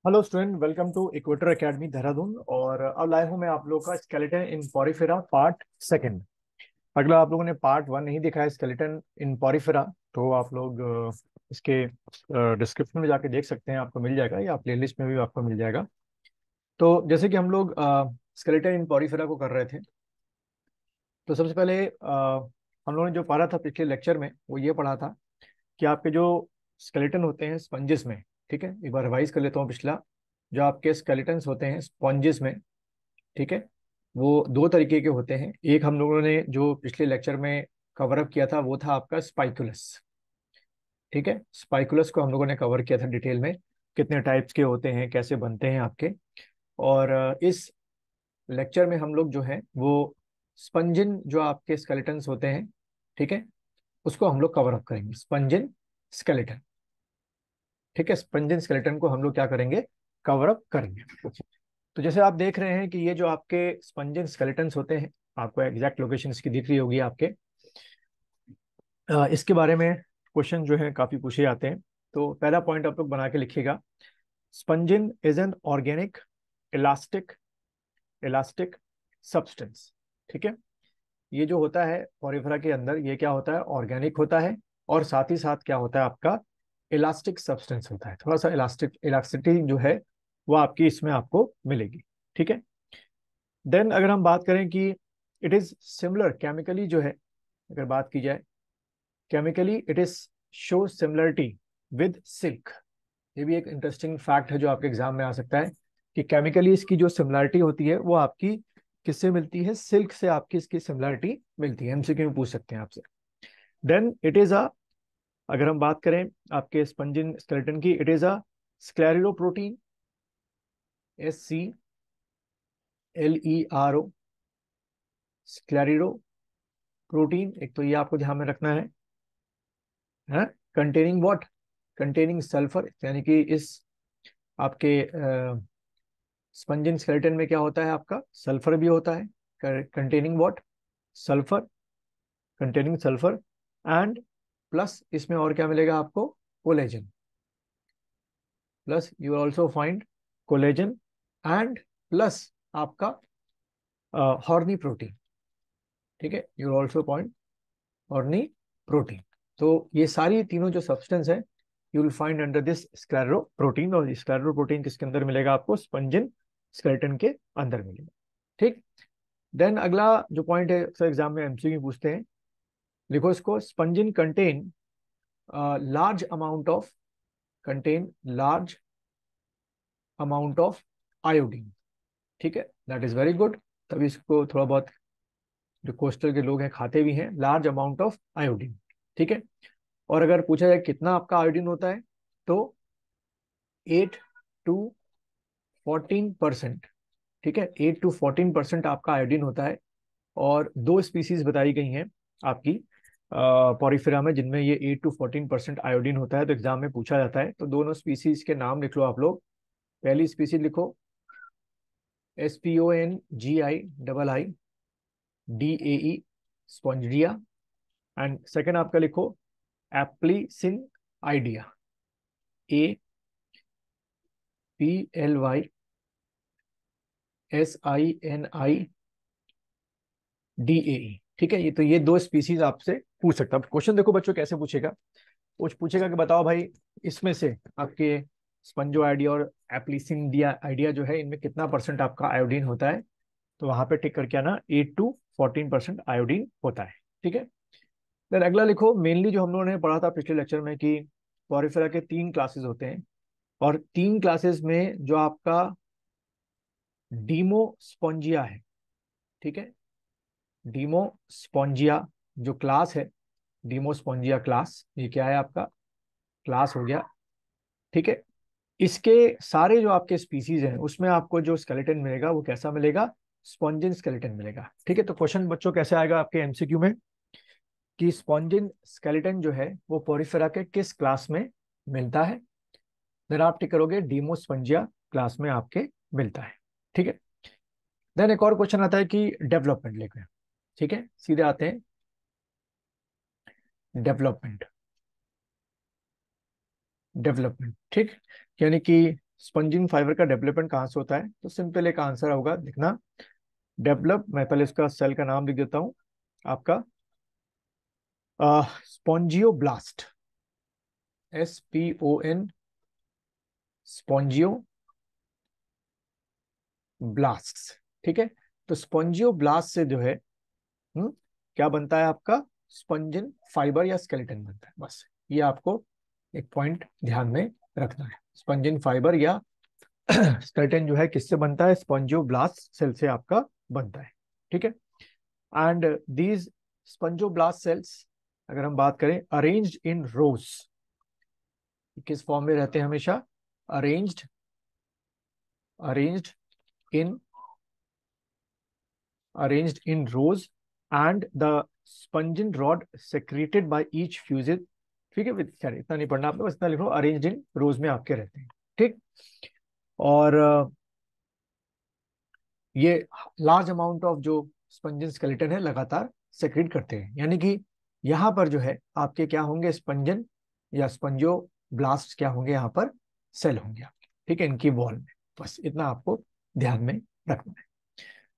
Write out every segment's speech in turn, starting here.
Hello student, welcome to Equator Academy Dehradun. और अब लाए हूँ मैं आप लोगों का skeleton in porifera part second. अगला आप लोगों ने पार्ट वन नहीं देखा है स्केलेटन इन पॉरीफेरा, तो आप लोग इसके डिस्क्रिप्शन में जाके देख सकते हैं, आपको मिल जाएगा, या प्लेलिस्ट में भी आपको मिल जाएगा। तो जैसे कि हम लोग स्केलेटन इन पॉरीफेरा को कर रहे थे, तो सबसे पहले हम लोगों ने जो पढ़ा था पिछले लेक्चर में वो ये पढ़ा था कि आपके जो स्केलेटन होते हैं स्पंजेस में, ठीक है, एक बार रिवाइज कर लेता हूँ पिछला। जो आपके स्केलेटन्स होते हैं स्पॉन्जेस में, ठीक है, वो दो तरीके के होते हैं। एक हम लोगों ने जो पिछले लेक्चर में कवर अप किया था वो था आपका स्पाइकुलस। ठीक है, स्पाइकुलस को हम लोगों ने कवर किया था डिटेल में, कितने टाइप्स के होते हैं, कैसे बनते हैं आपके। और इस लेक्चर में हम लोग जो है वो स्पंजिन जो आपके स्केलेटन्स होते हैं, ठीक है, उसको हम लोग कवर अप करेंगे, स्पंजिन स्केलेटन। ठीक है, स्पंजिन स्केलेटन को हम लोग क्या करेंगे, कवर अप करेंगे। तो जैसे आप देख रहे हैं कि ये जो आपके स्पंजिन स्केलेटन्स होते हैं, आपको एग्जैक्ट लोकेशन इसकी दिख रही होगी आपके। इसके बारे में क्वेश्चन जो है काफी पूछे जाते हैं। तो पहला पॉइंट आप लोग बना के लिखिएगा, spongin is an organic elastic elastic substance. ठीक है, ये जो होता है पॉरीफेरा के अंदर, ये क्या होता है, ऑर्गेनिक होता है, और साथ ही साथ क्या होता है आपका, इलास्टिक सब्सटेंस होता है। थोड़ा सा इलास्टिक इलास्टिसिटी जो है वो आपकी इसमें आपको मिलेगी। ठीक है, देन अगर हम बात करें कि इट इज सिमिलर केमिकली जो है, अगर बात की जाए chemically, it is show similarity with silk. ये भी एक इंटरेस्टिंग फैक्ट है जो आपके एग्जाम में आ सकता है कि केमिकली इसकी जो सिमिलरिटी होती है वो आपकी किससे मिलती है, सिल्क से आपकी इसकी सिमिलरिटी मिलती है। एमसीक्यू में पूछ सकते हैं आपसे। देन इट इज अ, अगर हम बात करें आपके स्पंजिन स्केलेटन की, it is a scleroprotein, SCLERO, स्क्लेरिडो प्रोटीन। एक तो ये आपको ध्यान में रखना है, कंटेनिंग व्हाट, कंटेनिंग सल्फर, यानी कि इस आपके स्पंजिन स्केलेटन में क्या होता है आपका, सल्फर भी होता है। Containing what, sulphur, containing sulphur, and plus इसमें और क्या मिलेगा आपको, collagen. Plus you also find collagen, and plus आपका हॉर्नी प्रोटीन। ठीक है, you also point horny protein. तो ये सारी तीनों जो सब्सटेंस है you will find under this sclero protein, और स्क्लेरो प्रोटीन किसके अंदर मिलेगा आपको, स्पंजिन स्केलेटन के अंदर मिलेगा। ठीक, देन अगला जो पॉइंट है सर एग्जाम में एमसीक्यू पूछते हैं, लिखो इसको, spongin contain large amount of, contain large amount of iodine. ठीक है, दैट इज वेरी गुड। तभी इसको थोड़ा बहुत जो कोस्टल के लोग हैं खाते भी हैं, लार्ज अमाउंट ऑफ आयोडीन। ठीक है, और अगर पूछा जाए कितना आपका आयोडीन होता है, तो 8 to 14%। ठीक है, 8 to 14% आपका आयोडीन होता है। और दो स्पीसीज बताई गई हैं आपकी पॉरीफेरा में जिनमें ये 8 to 14% आयोडीन होता है, तो एग्जाम में पूछा जाता है। तो दोनों स्पीसीज के नाम लिख लो आप लोग। पहली स्पीसीज लिखो SPONGIDDAE, स्पॉन्जिया। एंड सेकेंड आपका लिखो एप्लीसिन आइडिया, APLYSINIDAE। ठीक है, ये तो ये दो स्पीसीज आपसे पूछ सकता है। क्वेश्चन देखो बच्चों कैसे पूछेगा, कुछ पूछेगा कि बताओ भाई इसमें से आपके स्पंजो आइडिया और एप्लीसिन दिया आइडिया जो है, इनमें कितना परसेंट आपका आयोडीन होता है। तो वहां पे टिक करके आना, 8 to 14% आयोडीन होता है। ठीक है, देन अगला लिखो, मेनली जो हम लोगों ने पढ़ा था पिछले लेक्चर में कि पॉरीफेरा के तीन क्लासेस होते हैं, और तीन क्लासेस में जो आपका डीमोस्पोंजिया है, ठीक है, डीमोस्पोंजिया जो क्लास है, डीमोस्पोंजिया क्लास, ये क्या है आपका, क्लास हो गया। ठीक है, इसके सारे जो आपके स्पीसीज हैं उसमें आपको जो स्केलेटन मिलेगा वो कैसा मिलेगा, स्पॉन्जिन स्केलेटन मिलेगा। ठीक है, तो क्वेश्चन बच्चों कैसे आएगा आपके एमसीक्यू में कि स्पॉन्जिन स्केलेटन जो है वो पोरिफेरा के किस क्लास में मिलता है। देन आप टिक करोगे डीमोस्पोंजिया क्लास में आपके मिलता है। ठीक है, देन एक और क्वेश्चन आता है कि डेवलपमेंट लेकर। ठीक है, सीधे आते हैं डेवलपमेंट। डेवलपमेंट, ठीक, यानी कि स्पंजिंग फाइबर का डेवलपमेंट कहाँ से होता है, तो सिंपल एक आंसर होगा लिखना, डेवलप, मैं पहले इसका सेल का नाम लिख देता हूँ आपका, स्पॉन्जियोब्लास्ट, SPON, स्पॉन्जियो ब्लास्ट। ठीक है, तो स्पॉन्जियो ब्लास्ट से जो है क्या बनता है आपका, स्पंजिन फाइबर या स्केलेटन बनता है। बस ये आपको एक पॉइंट ध्यान में रखना है, स्पंजिन फाइबर या स्केलेटन जो है किससे बनता है, स्पॉन्जियोब्लास्ट सेल से आपका बनता है। ठीक है, एंड दीज स्पंजियोब्लास्ट सेल्स, अगर हम बात करें अरेंज्ड इन रोज, किस फॉर्म में रहते हैं हमेशा, arranged, arranged in, arranged in rows and the spongin rod secreted by each fused। ठीक है, खैर इतना नहीं पढ़ना आपने, बस इतना लिखो, अरेंज्ड इन रोज में आपके रहते हैं। ठीक, और ये लार्ज अमाउंट ऑफ जो स्पंजन स्केलेटन है लगातार सेक्रेट करते हैं, यानी कि यहाँ पर जो है आपके क्या होंगे, स्पंजन या स्पंजो ब्लास्ट क्या होंगे, यहाँ पर सेल होंगे आपके। ठीक है, इनकी वॉल में, बस इतना आपको ध्यान में रखना है।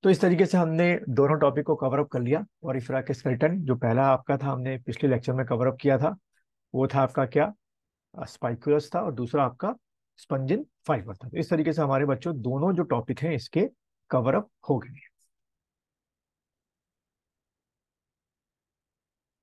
तो इस तरीके से हमने दोनों टॉपिक को कवर अप कर लिया। और इफ्रा के स्केलेटन जो पहला आपका था हमने पिछले लेक्चर में कवर अप किया था, वो था आपका क्या, स्पाइकुलस था, और दूसरा आपका स्पंजिन फाइबर था। तो इस तरीके से हमारे बच्चों दोनों जो टॉपिक हैं इसके कवर अप हो गए।